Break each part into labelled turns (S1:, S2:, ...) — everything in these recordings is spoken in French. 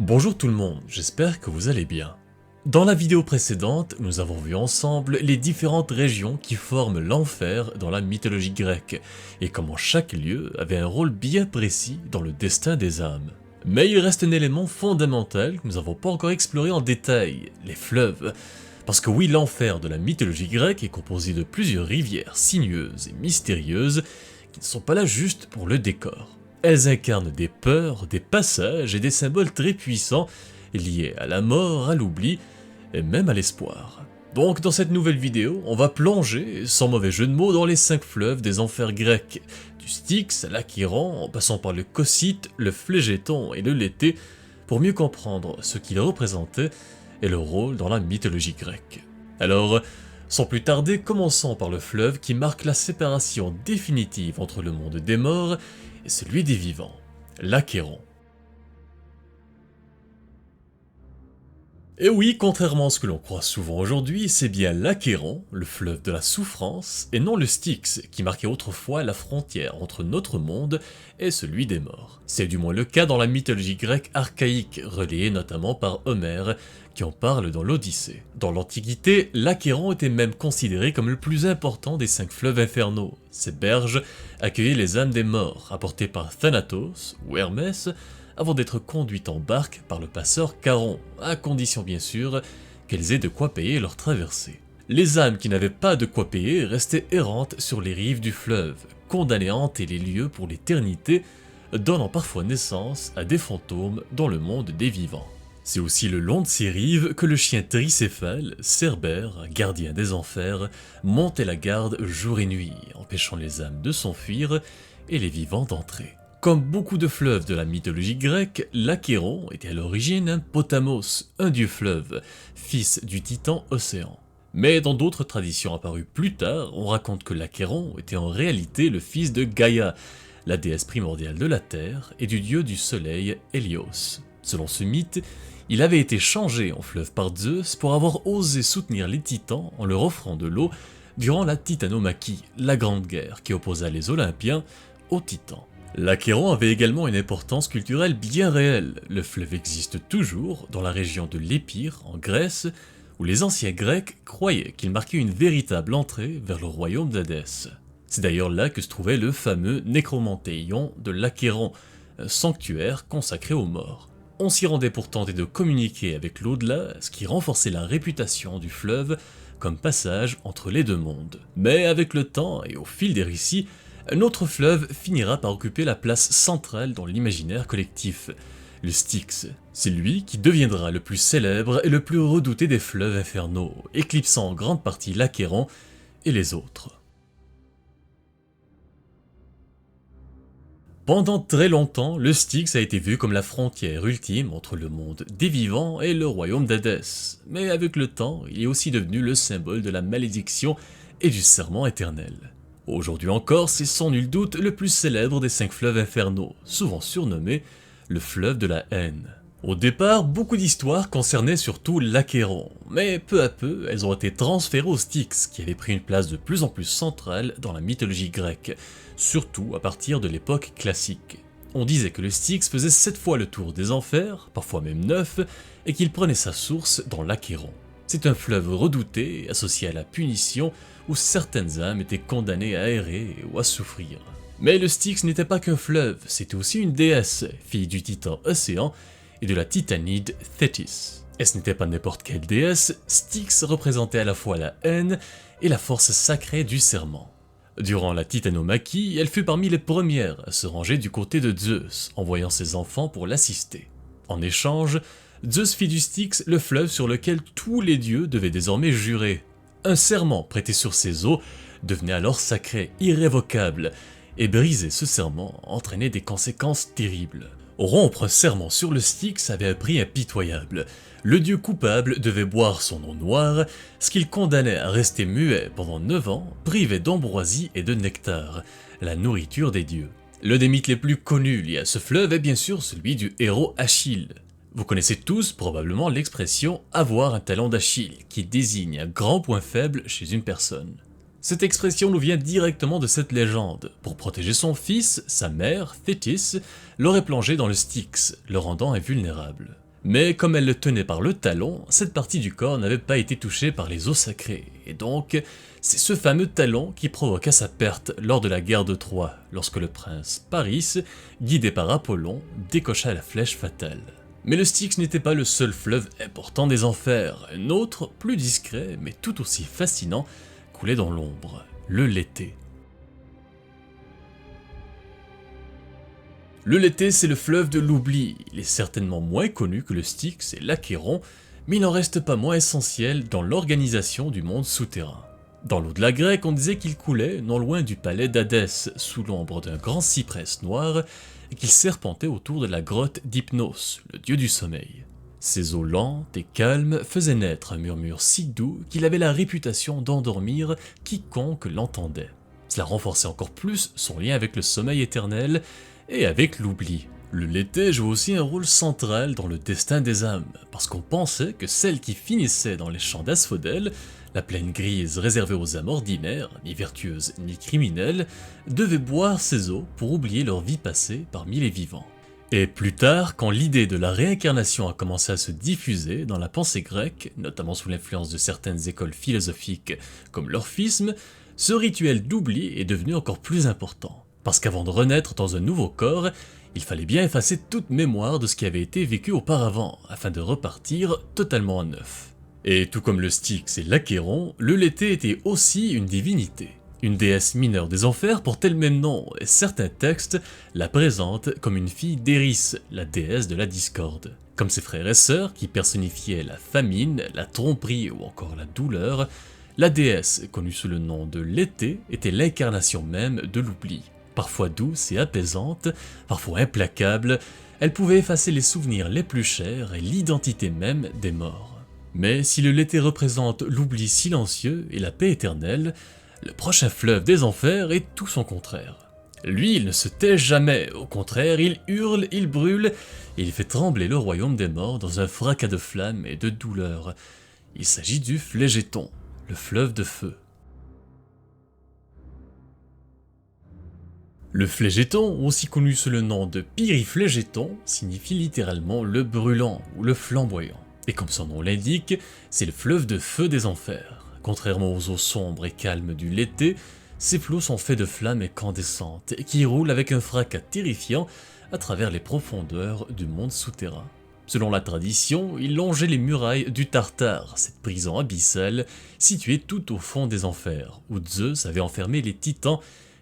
S1: Bonjour tout le monde, j'espère que vous allez bien. Dans la vidéo précédente, nous avons vu ensemble les différentes régions qui forment l'enfer dans la mythologie grecque, et comment chaque lieu avait un rôle bien précis dans le destin des âmes. Mais il reste un élément fondamental que nous n'avons pas encore exploré en détail, les fleuves. Parce que oui, l'enfer de la mythologie grecque est composé de plusieurs rivières sinueuses et mystérieuses qui ne sont pas là juste pour le décor. Elles incarnent des peurs, des passages et des symboles très puissants liés à la mort, à l'oubli et même à l'espoir. Donc dans cette nouvelle vidéo, on va plonger, sans mauvais jeu de mots, dans les 5 fleuves des enfers grecs, du Styx à l'Achéron, en passant par le Cocyte, le Phlegéton et le Léthé, pour mieux comprendre ce qu'ils représentaient et leur rôle dans la mythologie grecque. Alors, sans plus tarder, commençons par le fleuve qui marque la séparation définitive entre le monde des morts et celui des vivants, l'Achéron. Et oui, contrairement à ce que l'on croit souvent aujourd'hui, c'est bien l'Achéron, le fleuve de la souffrance, et non le Styx, qui marquait autrefois la frontière entre notre monde et celui des morts. C'est du moins le cas dans la mythologie grecque archaïque, relayée notamment par Homère, qui en parle dans l'Odyssée. Dans l'Antiquité, l'Achéron était même considéré comme le plus important des 5 fleuves infernaux. Ces berges accueillaient les âmes des morts, apportées par Thanatos, ou Hermès, avant d'être conduites en barque par le passeur Charon, à condition bien sûr qu'elles aient de quoi payer leur traversée. Les âmes qui n'avaient pas de quoi payer restaient errantes sur les rives du fleuve, condamnées à hanter les lieux pour l'éternité, donnant parfois naissance à des fantômes dans le monde des vivants. C'est aussi le long de ces rives que le chien tricéphale, Cerbère, gardien des enfers, montait la garde jour et nuit, empêchant les âmes de s'enfuir et les vivants d'entrer. Comme beaucoup de fleuves de la mythologie grecque, l'Achéron était à l'origine un Potamos, un dieu fleuve, fils du titan Océan. Mais dans d'autres traditions apparues plus tard, on raconte que l'Achéron était en réalité le fils de Gaïa, la déesse primordiale de la terre, et du dieu du soleil Hélios. Selon ce mythe, il avait été changé en fleuve par Zeus pour avoir osé soutenir les titans en leur offrant de l'eau durant la Titanomachie, la grande guerre qui opposa les Olympiens aux titans. L'Achéron avait également une importance culturelle bien réelle. Le fleuve existe toujours dans la région de l'Épire, en Grèce, où les anciens Grecs croyaient qu'il marquait une véritable entrée vers le royaume d'Hadès. C'est d'ailleurs là que se trouvait le fameux Nécromantéion de l'Achéron, un sanctuaire consacré aux morts. On s'y rendait pour tenter de communiquer avec l'au-delà, ce qui renforçait la réputation du fleuve comme passage entre les deux mondes. Mais avec le temps et au fil des récits, un autre fleuve finira par occuper la place centrale dans l'imaginaire collectif, le Styx. C'est lui qui deviendra le plus célèbre et le plus redouté des fleuves infernaux, éclipsant en grande partie l'Achéron et les autres. Pendant très longtemps, le Styx a été vu comme la frontière ultime entre le monde des vivants et le royaume d'Hadès, mais avec le temps, il est aussi devenu le symbole de la malédiction et du serment éternel. Aujourd'hui encore, c'est sans nul doute le plus célèbre des 5 fleuves infernaux, souvent surnommé le fleuve de la haine. Au départ, beaucoup d'histoires concernaient surtout l'Achéron, mais peu à peu, elles ont été transférées au Styx, qui avait pris une place de plus en plus centrale dans la mythologie grecque, surtout à partir de l'époque classique. On disait que le Styx faisait 7 fois le tour des enfers, parfois même 9, et qu'il prenait sa source dans l'Achéron. C'est un fleuve redouté, associé à la punition, où certaines âmes étaient condamnées à errer ou à souffrir. Mais le Styx n'était pas qu'un fleuve, c'était aussi une déesse, fille du titan Océan et de la titanide Thétis. Et ce n'était pas n'importe quelle déesse, Styx représentait à la fois la haine et la force sacrée du serment. Durant la Titanomachie, elle fut parmi les premières à se ranger du côté de Zeus, envoyant ses enfants pour l'assister. En échange, Zeus fit du Styx le fleuve sur lequel tous les dieux devaient désormais jurer. Un serment prêté sur ses eaux devenait alors sacré, irrévocable, et briser ce serment entraînait des conséquences terribles. Rompre un serment sur le Styx avait un prix impitoyable. Le dieu coupable devait boire son eau noire, ce qu'il condamnait à rester muet pendant 9 ans, privé d'ambroisie et de nectar, la nourriture des dieux. L'un des mythes les plus connus liés à ce fleuve est bien sûr celui du héros Achille. Vous connaissez tous probablement l'expression « avoir un talon d'Achille » qui désigne un grand point faible chez une personne. Cette expression nous vient directement de cette légende. Pour protéger son fils, sa mère, Thétis, l'aurait plongé dans le Styx, le rendant invulnérable. Mais comme elle le tenait par le talon, cette partie du corps n'avait pas été touchée par les eaux sacrées, et donc c'est ce fameux talon qui provoqua sa perte lors de la guerre de Troie, lorsque le prince Paris, guidé par Apollon, décocha la flèche fatale. Mais le Styx n'était pas le seul fleuve important des enfers, un autre, plus discret mais tout aussi fascinant, coulait dans l'ombre, le Léthé. Le Léthé, c'est le fleuve de l'oubli, il est certainement moins connu que le Styx et l'Achéron, mais il n'en reste pas moins essentiel dans l'organisation du monde souterrain. Dans l'au-delà grec, on disait qu'il coulait non loin du palais d'Hadès, sous l'ombre d'un grand cyprès noir, et qu'il serpentait autour de la grotte d'Hypnos, le dieu du sommeil. Ses eaux lentes et calmes faisaient naître un murmure si doux qu'il avait la réputation d'endormir quiconque l'entendait. Cela renforçait encore plus son lien avec le sommeil éternel et avec l'oubli. Le Léthé joue aussi un rôle central dans le destin des âmes, parce qu'on pensait que celles qui finissaient dans les champs d'Asphodèle, la plaine grise réservée aux âmes ordinaires, ni vertueuses ni criminelles, devaient boire ces eaux pour oublier leur vie passée parmi les vivants. Et plus tard, quand l'idée de la réincarnation a commencé à se diffuser dans la pensée grecque, notamment sous l'influence de certaines écoles philosophiques comme l'orphisme, ce rituel d'oubli est devenu encore plus important. Parce qu'avant de renaître dans un nouveau corps, il fallait bien effacer toute mémoire de ce qui avait été vécu auparavant, afin de repartir totalement à neuf. Et tout comme le Styx et l'Achéron, le Léthé était aussi une divinité. Une déesse mineure des enfers portait le même nom, et certains textes la présentent comme une fille d'Éris, la déesse de la discorde. Comme ses frères et sœurs, qui personnifiaient la famine, la tromperie ou encore la douleur, la déesse, connue sous le nom de Léthé, était l'incarnation même de l'oubli. Parfois douce et apaisante, parfois implacable, elle pouvait effacer les souvenirs les plus chers et l'identité même des morts. Mais si le Léthé représente l'oubli silencieux et la paix éternelle, le prochain fleuve des enfers est tout son contraire. Lui, il ne se tait jamais, au contraire, il hurle, il brûle, et il fait trembler le royaume des morts dans un fracas de flammes et de douleurs. Il s'agit du Phlégéton, le fleuve de feu. Le Phlégéton, aussi connu sous le nom de Pyriphlégéton, signifie littéralement le brûlant ou le flamboyant. Et comme son nom l'indique, c'est le fleuve de feu des enfers. Contrairement aux eaux sombres et calmes du Léthé, ces flots sont faits de flammes incandescentes et qui roulent avec un fracas terrifiant à travers les profondeurs du monde souterrain. Selon la tradition, il longeait les murailles du Tartare, cette prison abyssale située tout au fond des enfers, où Zeus avait enfermé les titans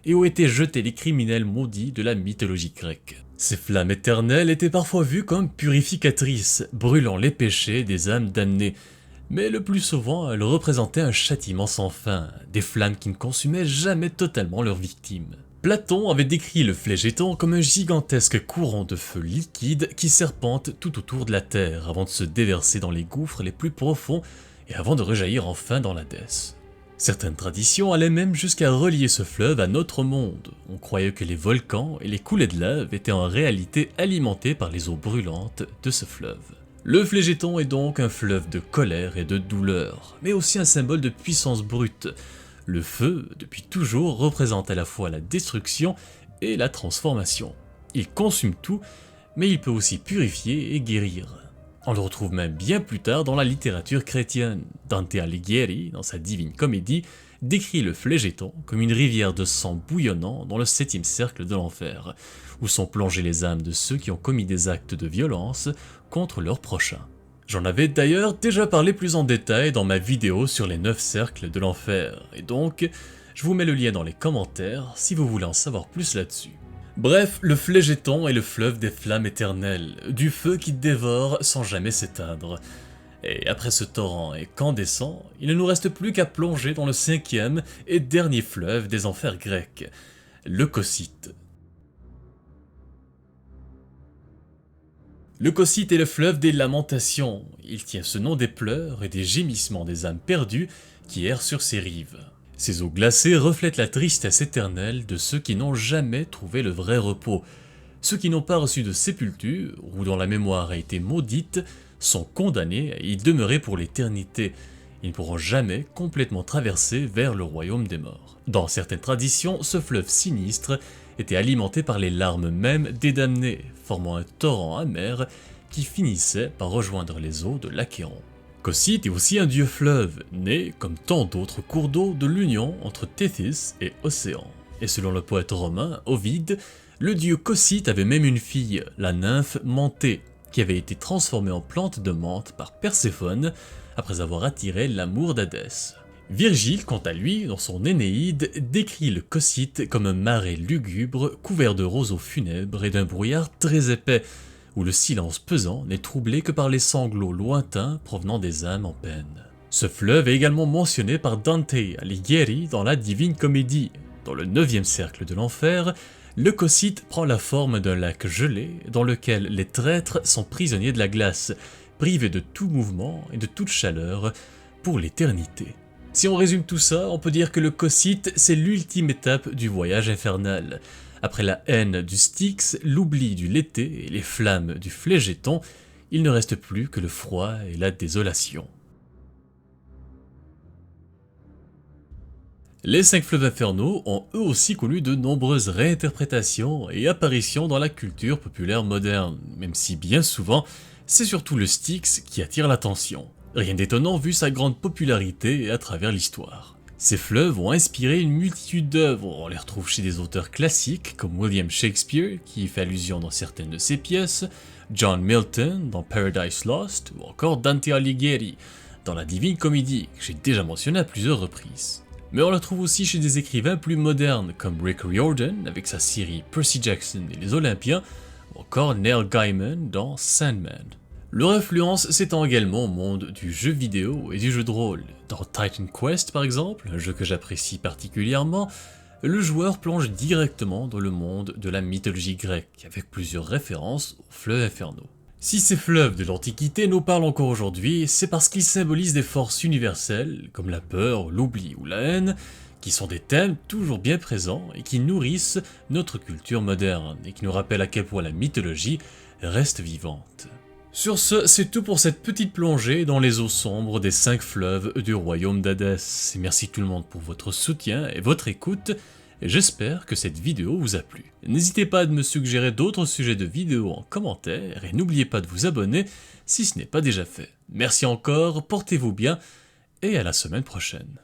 S1: et où étaient jetés les criminels maudits de la mythologie grecque. Ces flammes éternelles étaient parfois vues comme purificatrices, brûlant les péchés des âmes damnées, mais le plus souvent elles représentaient un châtiment sans fin, des flammes qui ne consumaient jamais totalement leurs victimes. Platon avait décrit le Phlégéton comme un gigantesque courant de feu liquide qui serpente tout autour de la terre avant de se déverser dans les gouffres les plus profonds et avant de rejaillir enfin dans l'Hadès. Certaines traditions allaient même jusqu'à relier ce fleuve à notre monde. On croyait que les volcans et les coulées de lave étaient en réalité alimentés par les eaux brûlantes de ce fleuve. Le Phlégéton est donc un fleuve de colère et de douleur, mais aussi un symbole de puissance brute. Le feu, depuis toujours, représente à la fois la destruction et la transformation. Il consume tout, mais il peut aussi purifier et guérir. On le retrouve même bien plus tard dans la littérature chrétienne. Dante Alighieri, dans sa Divine Comédie, décrit le Phlégéton comme une rivière de sang bouillonnant dans le 7e cercle de l'enfer, où sont plongées les âmes de ceux qui ont commis des actes de violence contre leurs prochains. J'en avais d'ailleurs déjà parlé plus en détail dans ma vidéo sur les 9 cercles de l'enfer, et donc je vous mets le lien dans les commentaires si vous voulez en savoir plus là-dessus. Bref, le Phlégéton est le fleuve des flammes éternelles, du feu qui dévore sans jamais s'éteindre. Et après ce torrent incandescent, il ne nous reste plus qu'à plonger dans le 5e et dernier fleuve des enfers grecs, le Cocyte. Le Cocyte est le fleuve des lamentations. Il tient ce nom des pleurs et des gémissements des âmes perdues qui errent sur ses rives. Ces eaux glacées reflètent la tristesse éternelle de ceux qui n'ont jamais trouvé le vrai repos. Ceux qui n'ont pas reçu de sépulture, ou dont la mémoire a été maudite, sont condamnés à y demeurer pour l'éternité. Ils ne pourront jamais complètement traverser vers le royaume des morts. Dans certaines traditions, ce fleuve sinistre était alimenté par les larmes même des damnés, formant un torrent amer qui finissait par rejoindre les eaux de l'Achéron. Cocyte est aussi un dieu fleuve, né, comme tant d'autres cours d'eau, de l'union entre Téthys et Océan. Et selon le poète romain Ovide, le dieu Cocyte avait même une fille, la nymphe Manté, qui avait été transformée en plante de menthe par Perséphone après avoir attiré l'amour d'Hadès. Virgile, quant à lui, dans son Énéide, décrit le Cocyte comme un marais lugubre couvert de roseaux funèbres et d'un brouillard très épais, où le silence pesant n'est troublé que par les sanglots lointains provenant des âmes en peine. Ce fleuve est également mentionné par Dante Alighieri dans la Divine Comédie. Dans le 9e cercle de l'enfer, le Cocyte prend la forme d'un lac gelé dans lequel les traîtres sont prisonniers de la glace, privés de tout mouvement et de toute chaleur pour l'éternité. Si on résume tout ça, on peut dire que le Cocyte, c'est l'ultime étape du voyage infernal. Après la haine du Styx, l'oubli du Lété et les flammes du Phlegéton, il ne reste plus que le froid et la désolation. Les 5 fleuves infernaux ont eux aussi connu de nombreuses réinterprétations et apparitions dans la culture populaire moderne, même si bien souvent, c'est surtout le Styx qui attire l'attention. Rien d'étonnant vu sa grande popularité à travers l'histoire. Ces fleuves ont inspiré une multitude d'œuvres, on les retrouve chez des auteurs classiques comme William Shakespeare, qui y fait allusion dans certaines de ses pièces, John Milton dans Paradise Lost, ou encore Dante Alighieri dans la Divine Comédie, que j'ai déjà mentionné à plusieurs reprises. Mais on la trouve aussi chez des écrivains plus modernes comme Rick Riordan avec sa série Percy Jackson et les Olympiens, ou encore Neil Gaiman dans Sandman. Leur influence s'étend également au monde du jeu vidéo et du jeu de rôle. Dans Titan Quest par exemple, un jeu que j'apprécie particulièrement, le joueur plonge directement dans le monde de la mythologie grecque, avec plusieurs références aux fleuves infernaux. Si ces fleuves de l'Antiquité nous parlent encore aujourd'hui, c'est parce qu'ils symbolisent des forces universelles, comme la peur, l'oubli ou la haine, qui sont des thèmes toujours bien présents et qui nourrissent notre culture moderne, et qui nous rappellent à quel point la mythologie reste vivante. Sur ce, c'est tout pour cette petite plongée dans les eaux sombres des 5 fleuves du royaume d'Hadès. Merci tout le monde pour votre soutien et votre écoute, et j'espère que cette vidéo vous a plu. N'hésitez pas à me suggérer d'autres sujets de vidéos en commentaire, et n'oubliez pas de vous abonner si ce n'est pas déjà fait. Merci encore, portez-vous bien, et à la semaine prochaine.